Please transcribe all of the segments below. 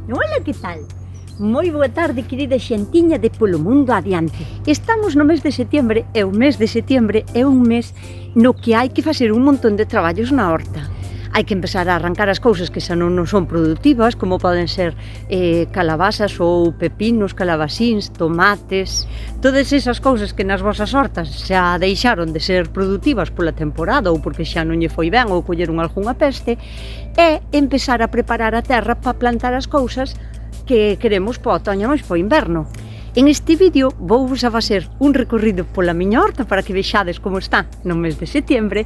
Ola, que tal? Moi boa tarde, querida xentiña de Polo Mundo Adiante. Estamos no mes de setembro e o mes de setembro é un mes no que hai que facer un montón de traballos na horta. Hai que empezar a arrancar as cousas que xa non son produtivas, como poden ser calabazas ou pepinos, calabasíns, tomates, todas esas cousas que nas vosas hortas xa deixaron de ser produtivas pola temporada ou porque xa non lle foi ben ou colleron algunha peste, e empezar a preparar a terra para plantar as cousas que queremos para o otoño máis para o inverno. En este vídeo vouvos a facer un recorrido pola miña horta para que vexades como está no mes de setembro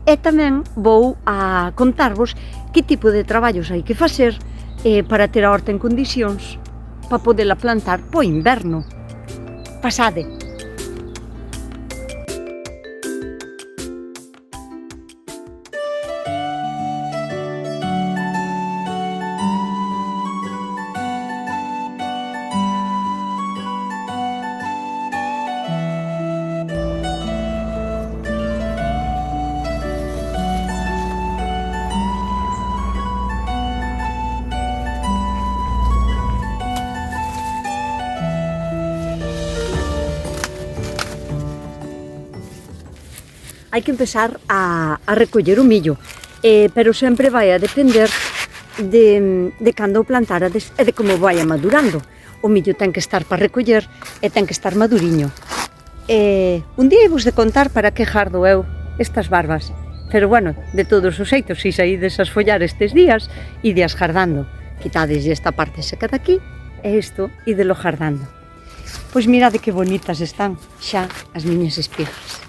e tamén vou a contarvos que tipo de traballos hai que facer para ter a horta en condicións para podela plantar para o inverno. Pasade! Hai que empezar a recoller o millo, pero sempre vai a depender de cando o plantarades e de como vai madurando. O millo ten que estar para recoller e ten que estar maduriño. Un día vos de contar para que jardo eu estas barbas, pero bueno, de todos os xeitos, se saídes a esfollar estes días, ideas jardando. Quitades esta parte seca de aquí e isto idelo jardando. Pois mirade que bonitas están xa as miñas espigas.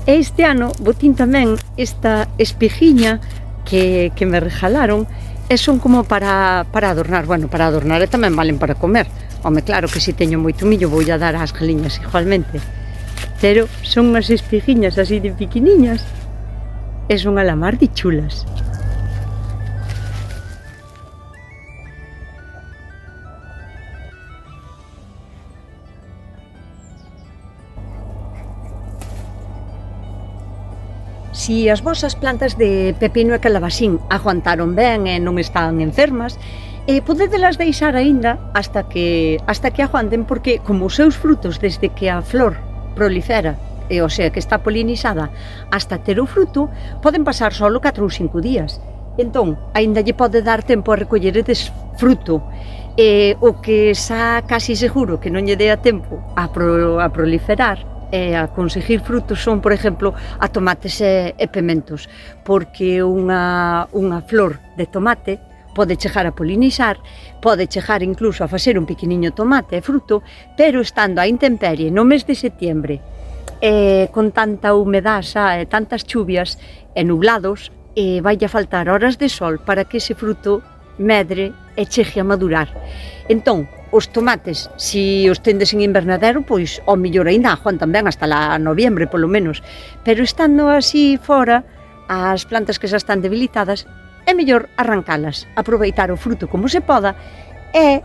Este ano botín tamén esta espigiña que me regalaron e son como para adornar, bueno, para adornar e tamén valen para comer. Home, claro que se teño moito millo vou a dar ás galiñas igualmente, pero son unhas espigiñas así de pequeniñas e son a la mar de chulas. Si as vosas plantas de pepino e calabasín aguantaron ben e non están enfermas, podedelas deixar aínda hasta que aguanten, porque como os seus frutos desde que a flor prolifera, o sea, que está polinizada, hasta ter o fruto, poden pasar solo 4 ou 5 días. Entón, aínda lle pode dar tempo a recolleredes fruto. O que xa casi seguro que non lle dea tempo a proliferar e a conseguir frutos son, por exemplo, a tomates e pementos, porque unha flor de tomate pode chegar a polinizar, pode chegar incluso a facer un pequeniño tomate e fruto, pero estando a intemperie no mes de setembro, con tanta humedad xa e tantas chuvias e nublados, vai a faltar horas de sol para que ese fruto medre e chegue a madurar. Entón, os tomates, se os tendes en invernadero, pois ao mellor aínda aguantan ben hasta la noviembre, polo menos, pero estando así fora, as plantas que xa están debilitadas, é mellor arrancalas, aproveitar o fruto como se poda e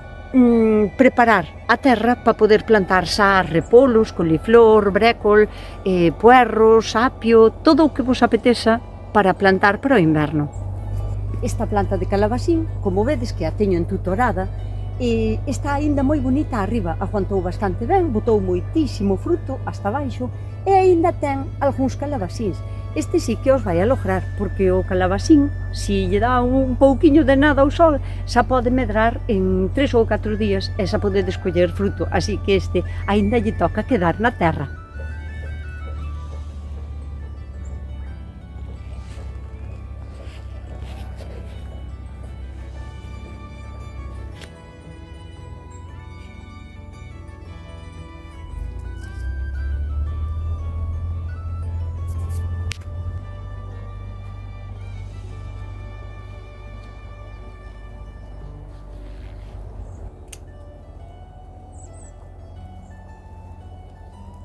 preparar a terra para poder plantar xa repolos, coliflor, brécol, puerros, apio, todo o que vos apeteza para plantar para o inverno. Esta planta de calabasín, como vedes que a teño entutorada, está aínda moi bonita arriba, aguantou bastante ben, botou moitísimo fruto hasta baixo e aínda ten algúns calabasíns. Este sí que os vai a lograr, porque o calabasín, se lle dá un pouquiño de nada ao sol, xa pode medrar en 3 ou 4 días e xa pode descoller fruto, así que este aínda lle toca quedar na terra.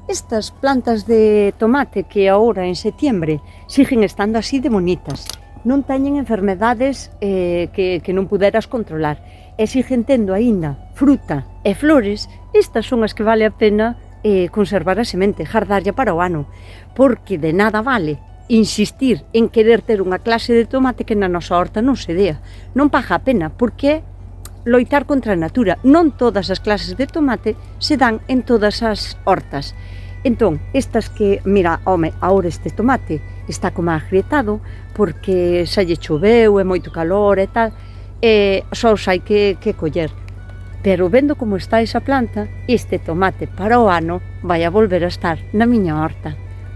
Estas plantas de tomate que agora en setembro siguen estando así de bonitas, non teñen enfermedades que non puderas controlar e siguen tendo aínda fruta e flores. Estas son as que vale a pena conservar a semente, gardarlla para o ano, porque de nada vale insistir en querer ter unha clase de tomate que na nosa horta non se dea. Non paga a pena, porque loitar contra a natura. Non todas as clases de tomate se dan en todas as hortas. Entón, estas que, mira, home, agora este tomate está como agrietado porque xa lle choveu, é moito calor e tal, e só os hai que coller. Pero vendo como está esa planta, este tomate para o ano vai a volver a estar na miña horta.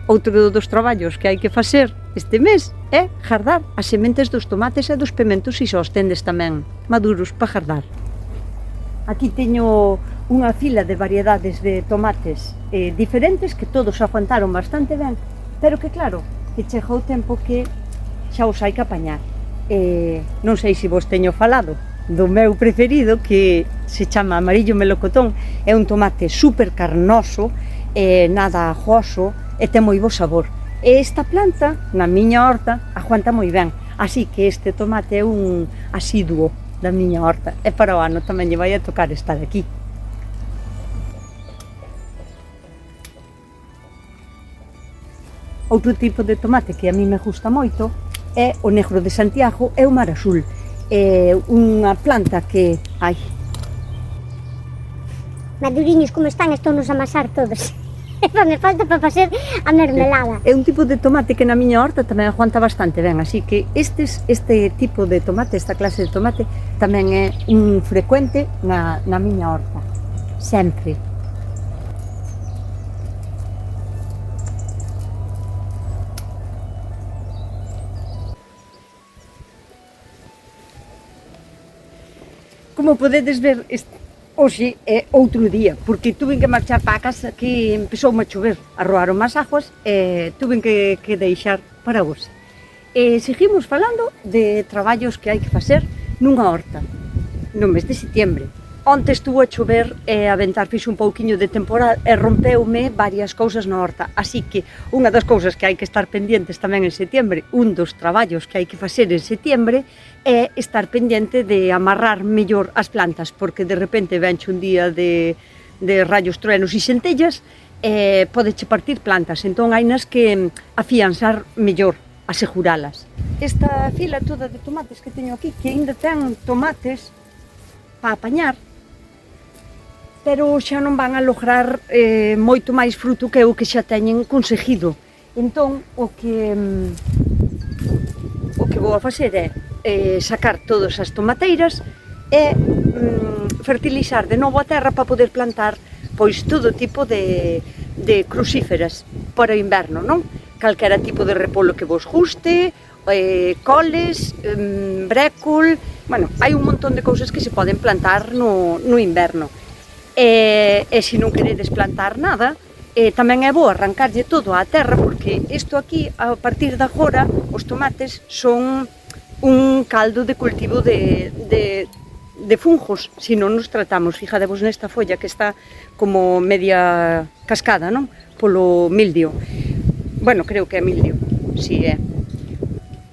Outro dos traballos que hai que facer este mes é jardar as sementes dos tomates e dos pementos e xa os tendes tamén maduros para jardar. Aquí teño unha fila de variedades de tomates diferentes que todos aguantaron bastante ben, pero que claro, que chega o tempo que xa os hai que apañar. Non sei se vos teño falado do meu preferido, que se chama amarillo melocotón, é un tomate super carnoso, nada ajoso e ten moi bo sabor. E esta planta, na miña horta, aguanta moi ben, así que este tomate é un asiduo da miña horta, e para o ano tamén lle vai a tocar estar aquí. Outro tipo de tomate que a mí me gusta moito é o negro de Santiago e o mar azul. É unha planta que... Ai, Maduriños como están, estou nos amasar todos. Me falta para facer a mermelada. é un tipo de tomate que na miña horta tamén aguanta bastante ben, así que este tipo de tomate, esta clase de tomate, tamén é un frecuente na miña horta, sempre. Como podedes ver, hoxe é outro día, porque tuve que marchar para a casa que empezou a chover, arroaron as aguas e tuve que deixar para hoxe. E seguimos falando de traballos que hai que facer nunha horta, no mes de setiembre. Onte estuvo a chover e a ventar fixo un pouquiño de temporal e rompeume varias cousas na horta, así que unha das cousas que hai que estar pendientes tamén en setiembre, un dos traballos que hai que facer en setiembre, é estar pendiente de amarrar mellor as plantas, porque de repente venche un día de rayos, truenos e centellas e podeche partir plantas, entón hai nas que afianzar mellor, aseguralas. Esta fila toda de tomates que teño aquí, que ainda ten tomates para apañar, pero xa non van a lograr moito máis fruto que o que xa teñen conseguido. Entón, o que vou a facer é sacar todas as tomateiras e fertilizar de novo a terra para poder plantar pois todo tipo de crucíferas para o inverno, non? Calquera tipo de repolo que vos guste, coles, brécol, bueno, hai un montón de cousas que se poden plantar no inverno. E se non queredes plantar nada, tamén é bo arrancarlle todo á terra, porque isto aquí, a partir de agora, os tomates son un caldo de cultivo de fungos, se non nos tratamos. Fijadevos nesta folla que está como media cascada, non? Polo mildio. Bueno, creo que é mildio, si é.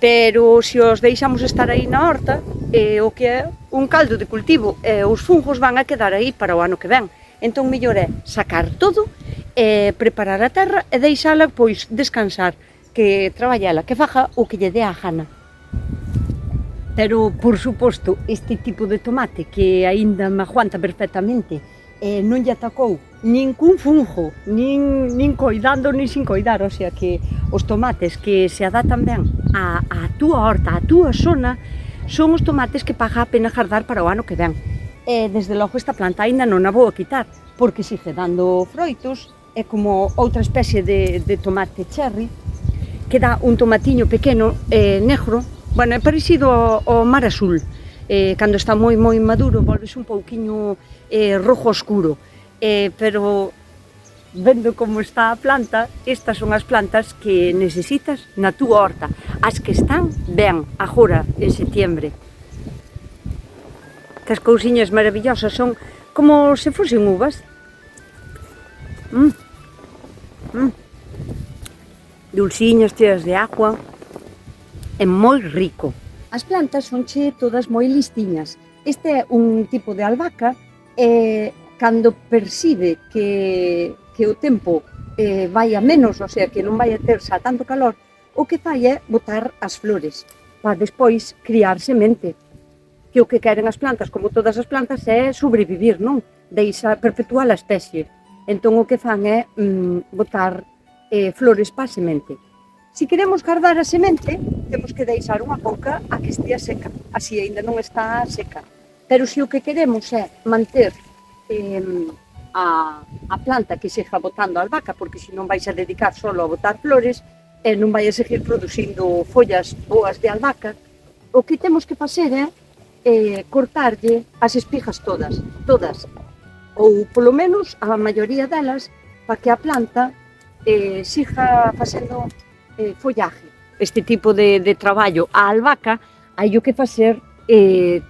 Pero se os deixamos estar aí na horta, o que é un caldo de cultivo, os fungos van a quedar aí para o ano que ven. Entón, mellor é sacar todo, preparar a terra e deixala, pois, descansar, que traballala, que faja o que lle dé a gana. Pero, por suposto, este tipo de tomate que aínda me aguanta perfectamente, non lle atacou ningún fungo, nin coidando, nin sin coidar, o sea que os tomates que se adaptan ben á túa horta, á túa zona, son os tomates que paga a pena jardar para o ano que ven. E, desde logo, esta planta aínda non a vou a quitar, porque sigue dando froitos, é como outra especie de tomate cherry, que dá un tomatiño pequeno, negro, bueno, é parecido ao mar azul. Cando está moi maduro, volves un pouquiño rojo oscuro, pero vendo como está a planta, estas son as plantas que necesitas na túa horta, as que están ben agora en setiembre. Estas cousiñas maravillosas son como se fosen uvas. Dulciñas, cheas de agua, é moi rico. As plantas son todas moi listiñas. Este é un tipo de albahaca e cando percibe que o tempo vai a menos, o sea, que non vai a ter xa tanto calor, o que fai é botar as flores para despois criar semente. Que o que queren as plantas, como todas as plantas, é sobrevivir, non? Perpetuar a especie. Entón o que fan é botar flores para a semente. Se queremos guardar a semente, temos que deixar unha pouca a que estea seca, así aínda non está seca. Pero se o que queremos é manter a planta que seja botando a albahaca, porque se non vais a dedicar solo a botar flores, non vai a seguir producindo follas boas de albahaca, o que temos que facer é cortarlle as espigas todas, ou polo menos a maioría delas, para que a planta siga facendo follaje. Este tipo de traballo a albahaca hai o que facer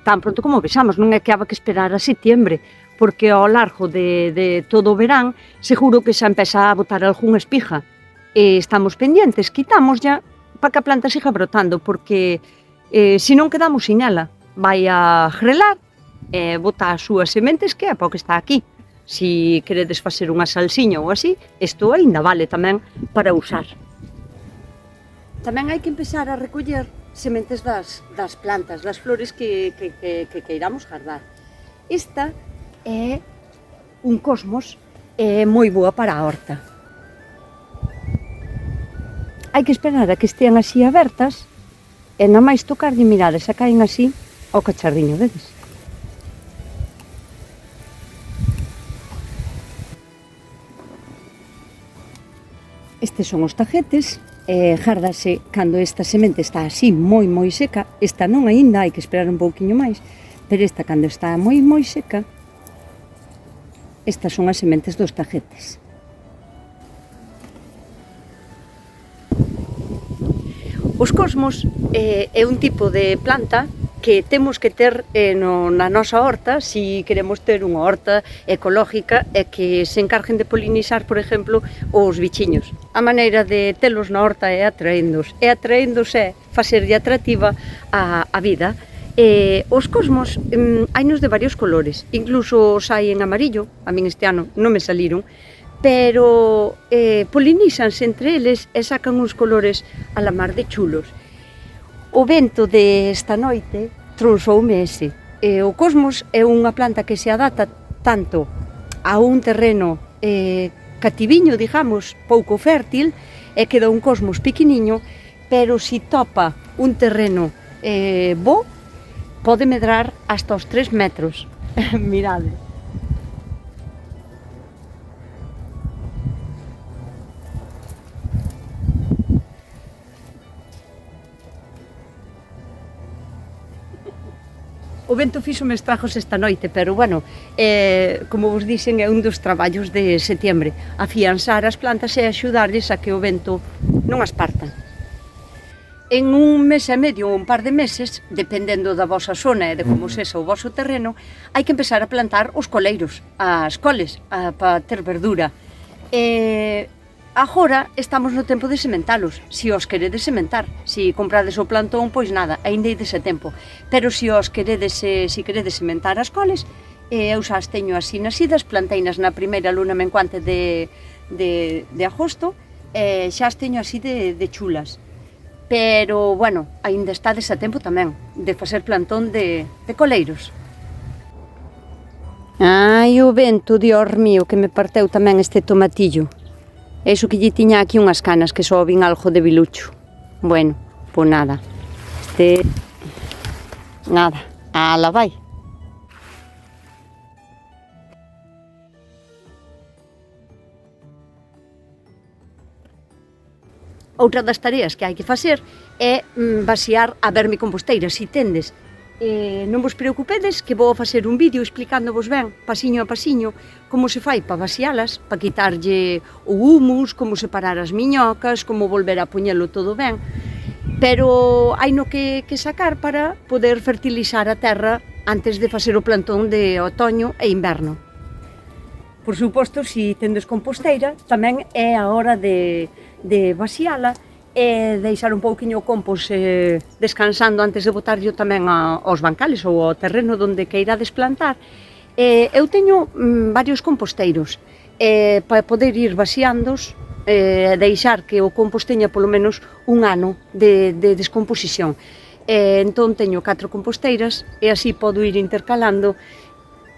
tan pronto como vexamos, non é que haba que esperar a setiembre, porque ao largo de todo o verán seguro que xa empeza a botar algunha espiga. Estamos pendientes, quitamos ya para que a planta siga brotando, porque se non quedamos sin ela, vai a grelar e bota as súas sementes, que é para o que está aquí. Se queredes facer unha salsiña ou así, isto aínda vale tamén para usar. Tamén hai que empezar a recoller sementes das plantas, das flores que queiramos guardar. Esta é un cosmos moi boa para a horta. Hai que esperar a que estean así abertas e na máis tocarlle mirar e se caen así ao cacharriño deles. Estes son os tajetes, gárdase cando esta semente está así moi seca. Esta non aínda, hai que esperar un pouquiño máis, pero esta cando está moi seca, estas son as sementes dos tajetes. Os cosmos é un tipo de planta que temos que ter na nosa horta, se queremos ter unha horta ecológica e que se encarguen de polinizar, por exemplo, os bichiños. A maneira de telos na horta é atraendos é facerlle atractiva a vida. Os cosmos hainos de varios colores, incluso os hai en amarillo, a min este ano non me saliron, pero polinízanse entre eles e sacan uns colores a la mar de chulos. O vento desta noite trouxoume ese. O cosmos é unha planta que se adapta tanto a un terreno cativiño, digamos, pouco fértil, e queda un cosmos pequeniño, pero se topa un terreno bo, pode medrar hasta os 3 metros. Mirade. O vento fíxome estragos esta noite, pero, bueno, como vos dixen, é un dos traballos de setiembre. Afianzar as plantas e axudarlles a que o vento non as parta. En un mes e medio ou un par de meses, dependendo da vosa zona e de como sexa o voso terreno, hai que empezar a plantar os coleiros, as coles, para ter verdura. Agora estamos no tempo de sementalos, se os queredes sementar. Se comprades o plantón, pois nada, aínda ides a tempo. Pero se queredes sementar as coles, eu xa as teño así nasidas, planteinas na primeira luna menguante de agosto, xa as teño así de chulas. Pero, bueno, aínda estades a tempo tamén de facer plantón de coleiros. Ai, o vento, Dios mío, que me parteu tamén este tomatillo. Eso que lle tiña aquí unhas canas que só vin algo de bilucho. Bueno, pois nada. Nada, ala vai. Outra das tareas que hai que facer é vaciar a vermicomposteira, se tendes. Non vos preocupedes que vou facer un vídeo explicándovos ben, pasiño a pasiño, como se fai para vacialas, para quitarlle o humus, como separar as miñocas, como volver a poñelo todo ben. Pero hai no que sacar para poder fertilizar a terra antes de facer o plantón de otoño e inverno. Por suposto, se tendes composteira, tamén é a hora de vaciala e deixar un pouquiño o compost descansando antes de botarlo tamén aos bancales ou ao terreno onde queirades plantar. Eu teño varios composteiros para poder ir vaciándos deixar que o compost teña polo menos un ano de descomposición. Entón teño 4 composteiras e así podo ir intercalando.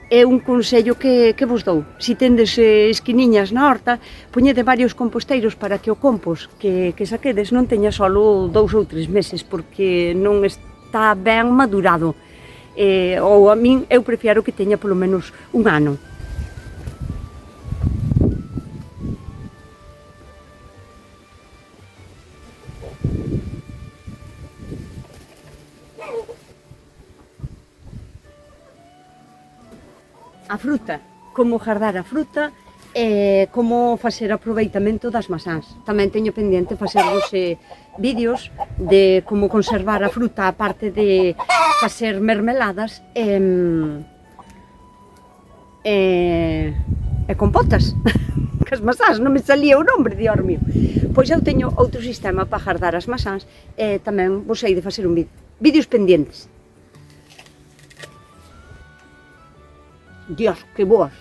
É un consello que vos dou. Si tendes esquiniñas na horta, poñede varios composteiros para que o compost que saquedes non teña solo 2 ou 3 meses, porque non está ben madurado. Ou a min, eu prefiero que teña polo menos un ano. A fruta, como gardar a fruta e como facer aproveitamento das masáns. Tamén teño pendiente facervos vídeos de como conservar a fruta, aparte de facer mermeladas e compotas. As masáns, non me salía o nombre, Dios mío. Pois eu teño outro sistema para gardar as masáns e tamén vos hei de facer un vídeo. Vídeos pendientes. Dios, que boas!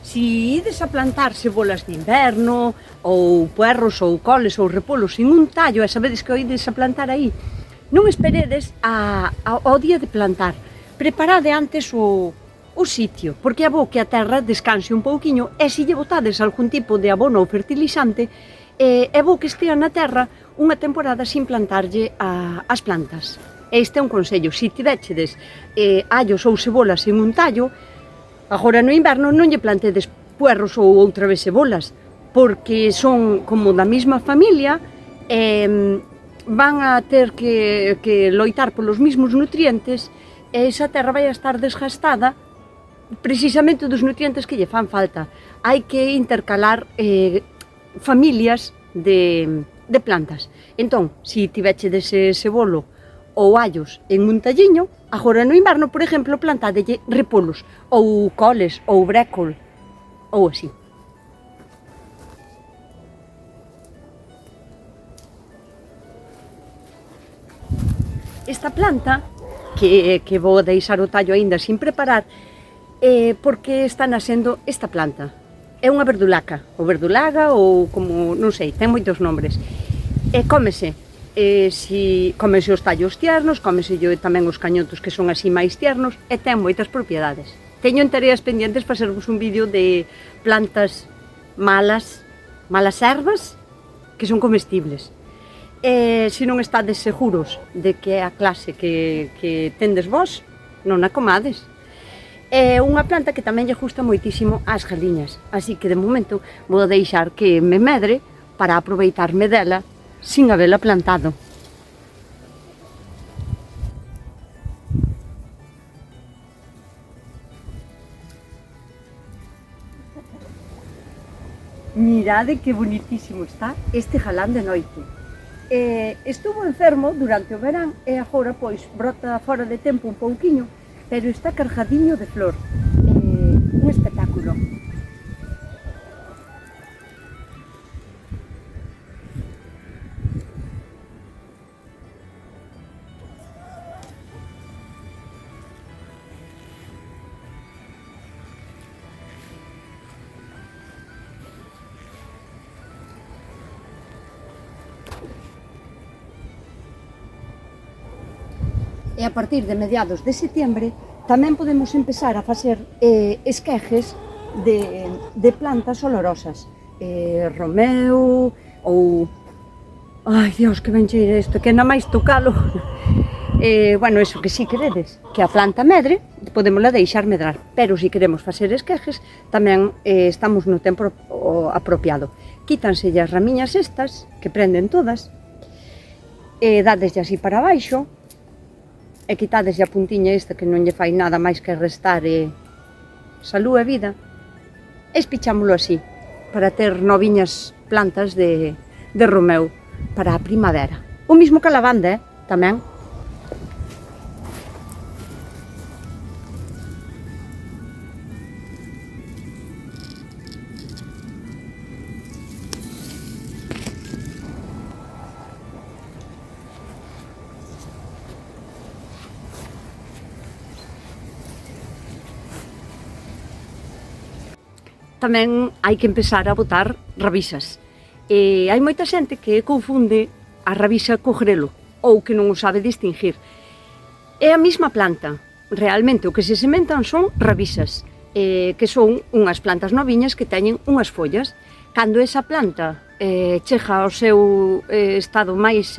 Si ides a plantar cebolas de inverno, ou puerros, ou coles, ou repolos sin un tallo, e sabedes que o ides a plantar aí, non esperedes ao día de plantar. Preparade antes o sitio, porque é bo que a terra descanse un pouquiño, e se lle botades algún tipo de abono ou fertilizante, é bo que estea na terra unha temporada sin plantarlle as plantas. Este é un consello. Se tivéchedes allos ou cebolas sin un tallo, agora no inverno non lle plantedes puerros ou outra vez cebolas, porque son como da mesma familia e van a ter que loitar polos mesmos nutrientes e esa terra vai a estar desgastada precisamente dos nutrientes que lle fan falta. Hai que intercalar familias de plantas. Entón, se tivéchedes cebolo ou allos en un talliño, agora no inverno, por exemplo, plantadelle repolos, ou coles, ou brécol, ou así. Esta planta, que vou deixar o tallo aínda sin preparar, porque está nascendo esta planta. É unha verdulaca, ou verdulaga, ou como, non sei, ten moitos nombres. E cómese. Cómese os tallos tiernos, cómese tamén os cañotos que son así máis tiernos e ten moitas propiedades. Teño en tareas pendientes para facervos un vídeo de plantas malas ervas que son comestibles. Se non estades seguros de que é a clase que tendes vós, non a comades. É unha planta que tamén lle gusta moitísimo ás galiñas, así que de momento vou deixar que me medre para aproveitarme dela sin habela plantado. Mirade que bonitísimo está este jalán de noite. Estuvo enfermo durante o verán e agora pois brota fora de tempo un pouquiño, pero está cargadiño de flor. Un espectáculo. E a partir de mediados de setembro tamén podemos empezar a facer esquejes de plantas olorosas. Romeu ou... Ai, Dios, que ben cheira isto, que na máis tocalo. Bueno, eso que si queredes, que a planta medre, podémola deixar medrar. Pero se queremos facer esquejes, tamén estamos no tempo apropiado. Quítanselle as ramiñas estas, que prenden todas, dadeslle así para baixo, e quitadeslle a puntiña esta que non lle fai nada máis que restar salud e vida, e espichámolo así, para ter noviñas plantas de romeu para a primavera. O mismo que a lavanda, tamén. tamén hai que empezar a botar rabisas. Hai moita xente que confunde a rabisa co grelo, ou que non o sabe distinguir. É a mesma planta. Realmente o que se sementan son rabisas, que son unhas plantas noviñas que teñen unhas follas. Cando esa planta chega ao seu estado máis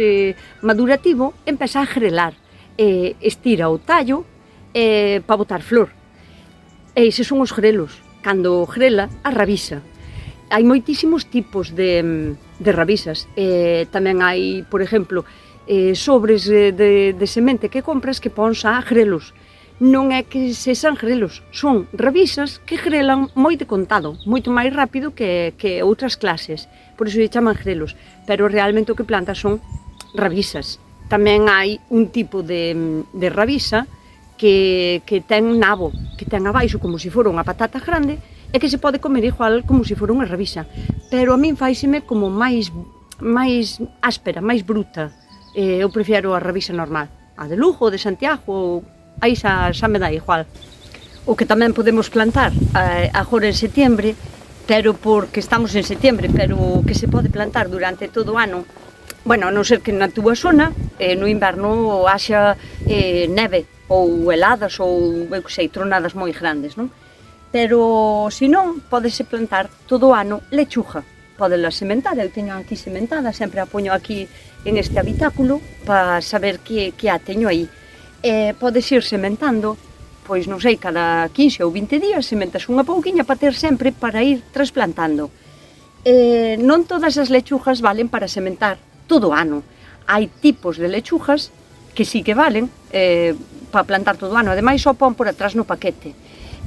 madurativo, empeza a grelar, estira o tallo para botar flor. E eses son os grelos. Cando grela, a rabisa. Hai moitísimos tipos de rabisas. Tamén hai, por exemplo, sobres de semente que compras que pon xa grelos. Non é que sexan grelos, son rabisas que grelan moi de contado, moito máis rápido que outras clases, por iso lle chaman grelos, pero realmente o que plantan son rabisas. Tamén hai un tipo de rabisa que ten nabo, que ten abaixo como se fora unha patata grande e que se pode comer igual como se fora unha rabisa, pero a min faiseme como máis áspera, máis bruta. Eu prefiero a rabisa normal, a de Lugo, de Santiago, aí xa me dá igual. O que tamén podemos plantar agora en setembro, pero porque estamos en setembro, pero que se pode plantar durante todo o ano, bueno, a non ser que na túa zona no inverno haxa neve ou heladas ou, eu que sei, tronadas moi grandes, non? Pero, se non, podese plantar todo o ano lechuga. Podela sementar, eu teño aquí sementada, sempre a poño aquí en este habitáculo para saber que a teño aí. Podes ir sementando, pois non sei, cada 15 ou 20 días sementas unha pouquiña para ter sempre para ir trasplantando. Non todas as lechugas valen para sementar todo o ano. Hai tipos de lechugas que sí que valen para plantar todo o ano, ademais só pon por atrás no paquete.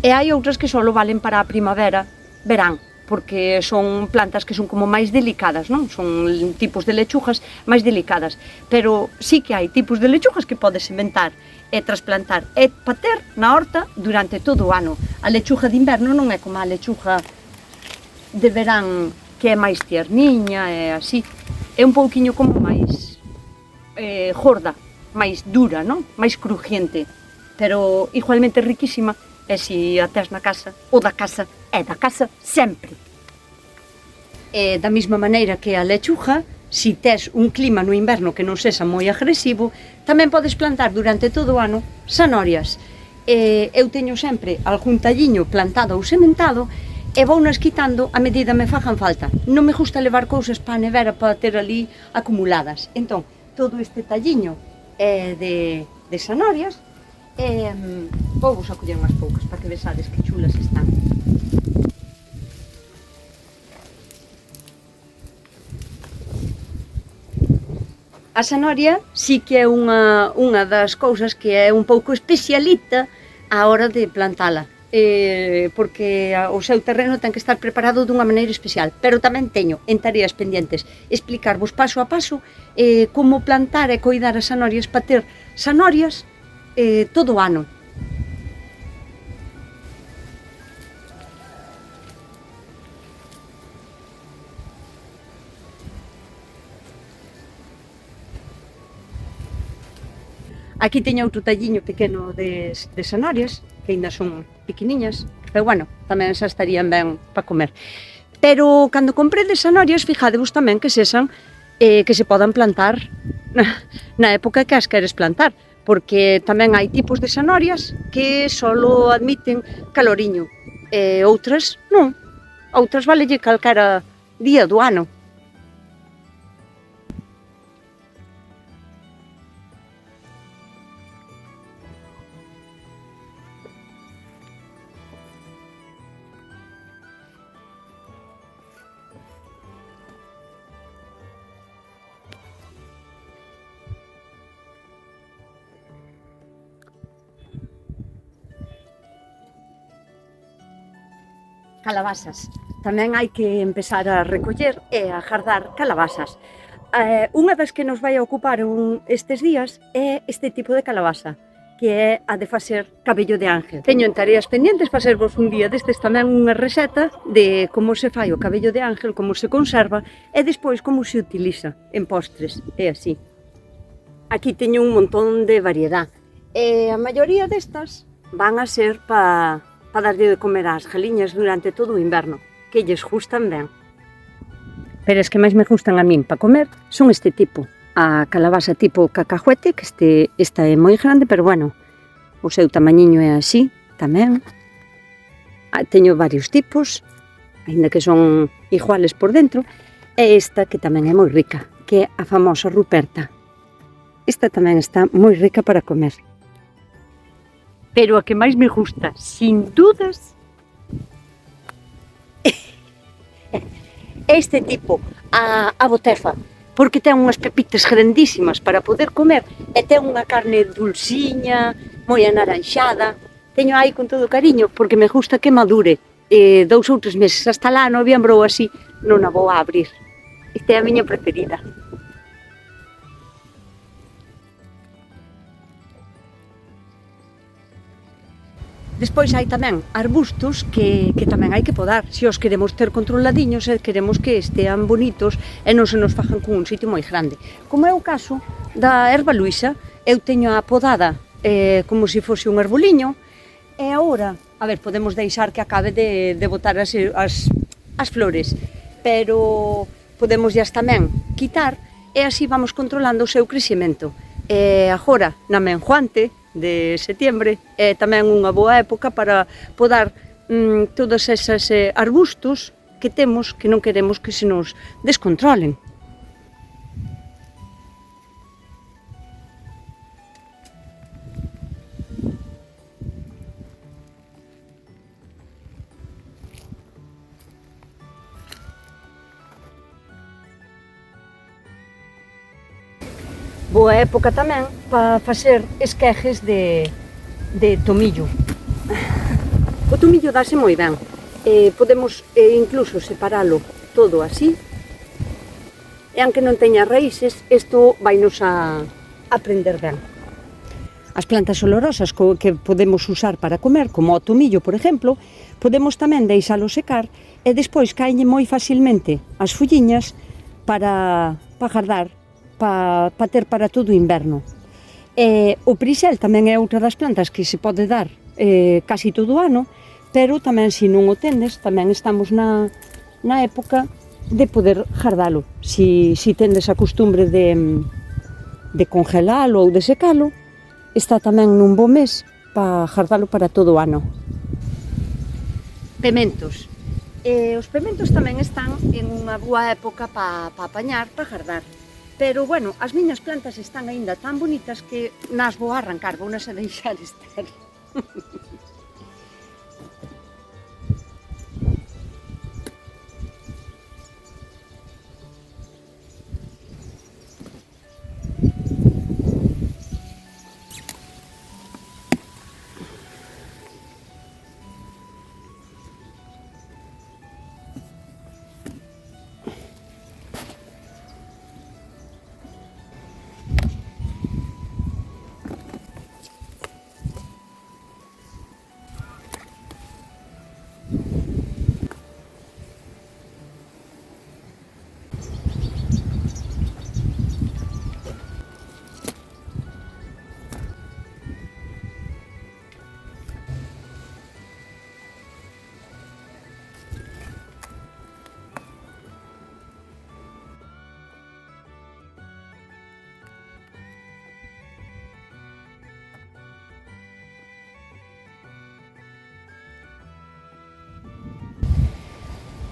E hai outras que só valen para a primavera, verán, porque son plantas que son como máis delicadas, non? Son tipos de lechugas máis delicadas, pero sí que hai tipos de lechugas que podes sementar e trasplantar e para ter na horta durante todo o ano. A lechuga de inverno non é como a lechuga de verán, que é máis tierniña e así, é un pouquiño como máis gorda, máis dura, non? Máis crujiente, pero igualmente riquísima. E se a tes na casa, o da casa é da casa sempre. E da mesma maneira que a lechuga, se tes un clima no inverno que non sexa moi agresivo, tamén podes plantar durante todo o ano zanorias. Eu teño sempre algún talliño plantado ou sementado e vounas quitando a medida me fagan falta. Non me gusta levar cousas para a nevera para ter ali acumuladas. Entón, todo este talliño é de zanorias. Vou vos a coller unhas poucas para que vexades que chulas están. A zanahoria sí que é unha das cousas que é un pouco especialita á hora de plantala, porque o seu terreno ten que estar preparado dunha maneira especial, pero tamén teño en tareas pendientes explicarvos paso a paso como plantar e coidar as zanorias para ter zanorias todo o ano. Aquí teño outro talliño pequeno de zanorias, que ainda son pequeniñas, pero bueno, tamén xa estarían ben para comer. Pero cando compredes zanorias, fijadevos tamén que sexan que se podan plantar na época que as queres plantar, porque tamén hai tipos de zanorias que só admiten caloriño, e outras non, outras valelle calquera día do ano. Calabazas. Tamén hai que empezar a recoller e a gardar calabazas. Unha das que nos vai a ocupar estes días é este tipo de calabaza, que é a de facer cabello de ángel. Teño en tareas pendientes facervos un día destes tamén unha receta de como se fai o cabello de ángel, como se conserva e despois como se utiliza en postres, é así. Aquí teño un montón de variedad e a maioría destas van a ser para darlle de comer ás galiñas durante todo o inverno. que lles gustan ben. Pero as que máis me gustan a min para comer son este tipo. A calabaza tipo cacahuete, que esta é moi grande, pero bueno, o seu tamañiño é así, tamén. Teño varios tipos, aínda que son iguales por dentro. E esta, que tamén é moi rica, que é a famosa ruperta. Esta tamén está moi rica para comer. Pero a que máis me gusta, sin dudas, este tipo, a botefa, porque ten unhas pepitas grandísimas para poder comer e ten unha carne dulciña, moi anaranxada. Teño aí con todo cariño porque me gusta que madure 2 ou 3 meses, hasta lá noviembro ou así non a vou a abrir. Esta é a miña preferida. Despois hai tamén arbustos que tamén hai que podar, se os queremos ter controladiños e queremos que estean bonitos e non se nos fajan con un sitio moi grande. Como é o caso da erva luisa, eu teño a podada como se fose un arboliño, e agora, a ver, podemos deixar que acabe de botar as flores, pero podemos ya tamén quitar e así vamos controlando o seu crecemento. E agora, na menguante de setiembre, é tamén unha boa época para podar todos eses arbustos que temos que non queremos que se nos descontrolen. Boa época tamén para facer esquejes de tomillo. O tomillo dáse moi ben. Podemos incluso separalo todo así. E aunque non teña raíces, isto vainos a prender ben. As plantas olorosas que podemos usar para comer, como o tomillo, por exemplo, podemos tamén deixalo secar e despois caen moi facilmente as folliñas para guardar, para ter para todo o inverno. O prixel tamén é outra das plantas que se pode dar casi todo o ano, pero tamén se non o tendes, tamén estamos na época de poder guardalo. Si tendes a costumbre de congelalo ou de secalo, está tamén nun bo mes para guardalo para todo o ano. Pementos. Os pementos tamén están en unha boa época para apañar, para guardar. Pero, bueno, as miñas plantas están aínda tan bonitas que nas vou arrancar, vou nas a deixar estar.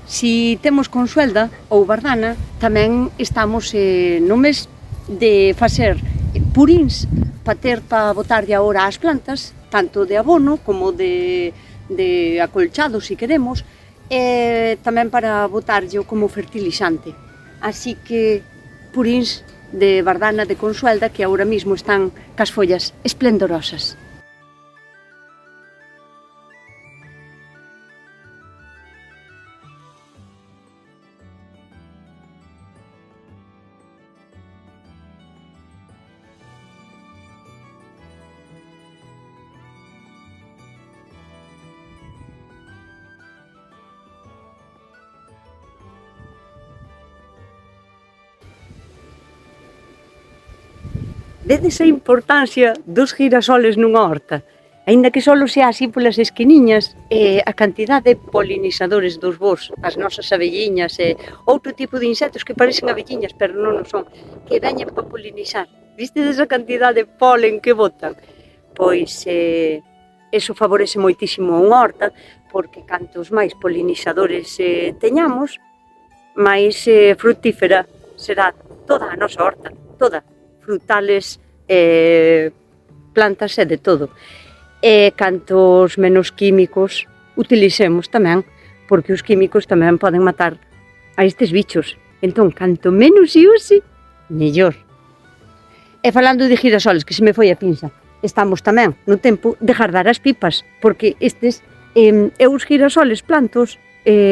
Si temos consuelda ou bardana, tamén estamos no mes de facer purins para ter para botarlle agora ás plantas, tanto de abono como de acolchado, se queremos, e tamén para botarlle como fertilizante. Así que purins de bardana de consuelda que agora mismo están cas follas esplendorosas. Vedes a importancia dos girasoles nunha horta? Aínda que solo sea así polas esquiniñas, a cantidad de polinizadores dos bos, as nosas abelliñas e outro tipo de insectos que parecen abelliñas, pero non o son, que veñen para polinizar. Viste esa cantidad de polen que botan? Pois eso favorece moitísimo unha horta, porque cantos máis polinizadores teñamos, máis frutífera será toda a nosa horta, toda, frutales, plantas e de todo. E cantos menos químicos utilicemos tamén, porque os químicos tamén poden matar a estes bichos. Entón, canto menos se use, mellor. E falando de girasoles, que se me foi a pinza, estamos tamén no tempo de gardar as pipas, porque estes eu os girasoles plantos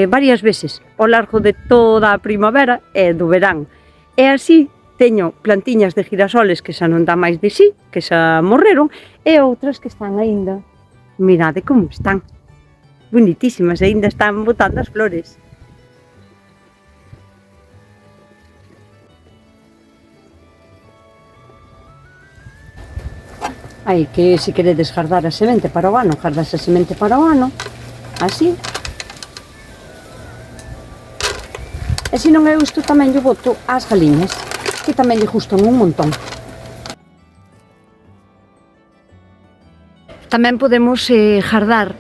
varias veces ao largo de toda a primavera e do verán. E así teño plantiñas de girasoles que xa non dá máis de sí, que xa morreron, e outras que están aínda, mirade como están, bonitísimas, aínda están botando as flores. Aí que se queredes gardar a semente para o ano, gardas a semente para o ano, así. E se non é isto tamén lle boto ás galiñas, que tamén lle gustan un montón. Tamén podemos gardar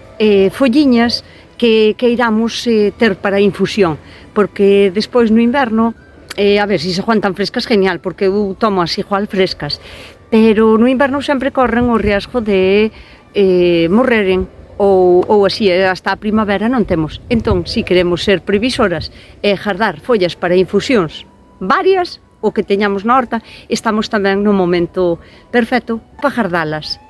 folliñas que queiramos ter para infusión, porque despois no inverno, a ver, se aguantan frescas, genial, porque eu tomo as igual frescas, pero no inverno sempre corren o riesgo de morreren, ou así, hasta a primavera non temos. Entón, se queremos ser previsoras e gardar follas para infusións varias, o que teñamos na horta, estamos tamén no momento perfecto para gardalas.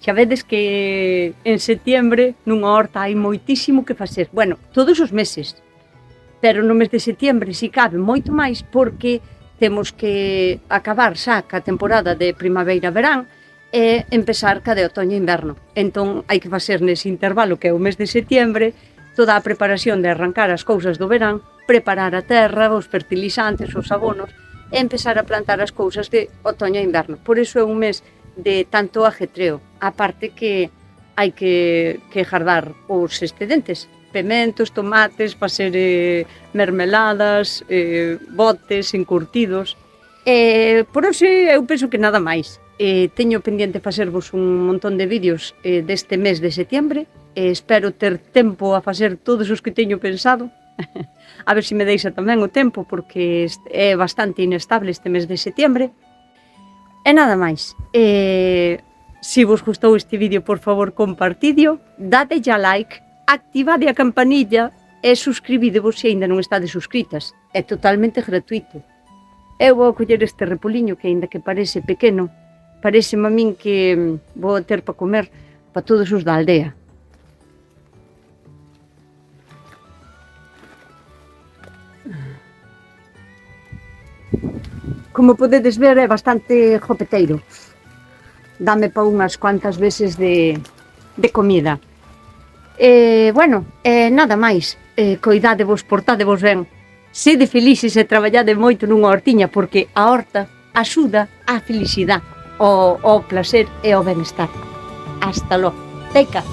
Xa vedes que en setiembre nunha horta hai moitísimo que facer. Bueno, todos os meses, pero no mes de setiembre si cabe moito máis porque temos que acabar xa ca temporada de primavera-verán e empezar ca de otoño e inverno. Entón hai que facer nese intervalo que é o mes de setiembre toda a preparación de arrancar as cousas do verán, preparar a terra, os fertilizantes, os abonos, e empezar a plantar as cousas de otoño e inverno. Por iso é un mes de tanto ajetreo, aparte que hai que guardar os excedentes, pementos, tomates, facer mermeladas, botes, encurtidos. Por hoxe eu penso que nada máis. Teño pendiente facervos un montón de vídeos deste mes de setiembre, espero ter tempo a facer todos os que teño pensado, a ver se me deixa tamén o tempo, porque é bastante inestable este mes de setiembre. E nada máis. Se vos gustou este vídeo, por favor, compartideo, dadelle a like, activade a campanilla e suscribidevos se aínda non estades suscritas. É totalmente gratuito. Eu vou coller este repoliño que, aínda que parece pequeno, pareceme a min que vou ter para comer para todos os da aldea. Como podedes ver, é bastante jopeteiro. Dame para unhas cuantas veces de comida. Bueno, nada máis. Coidadevos, portadevos ben. Sede felices e traballade moito nunha hortiña, porque a horta axuda á felicidade, ao placer e ao benestar. Hasta logo. Teica.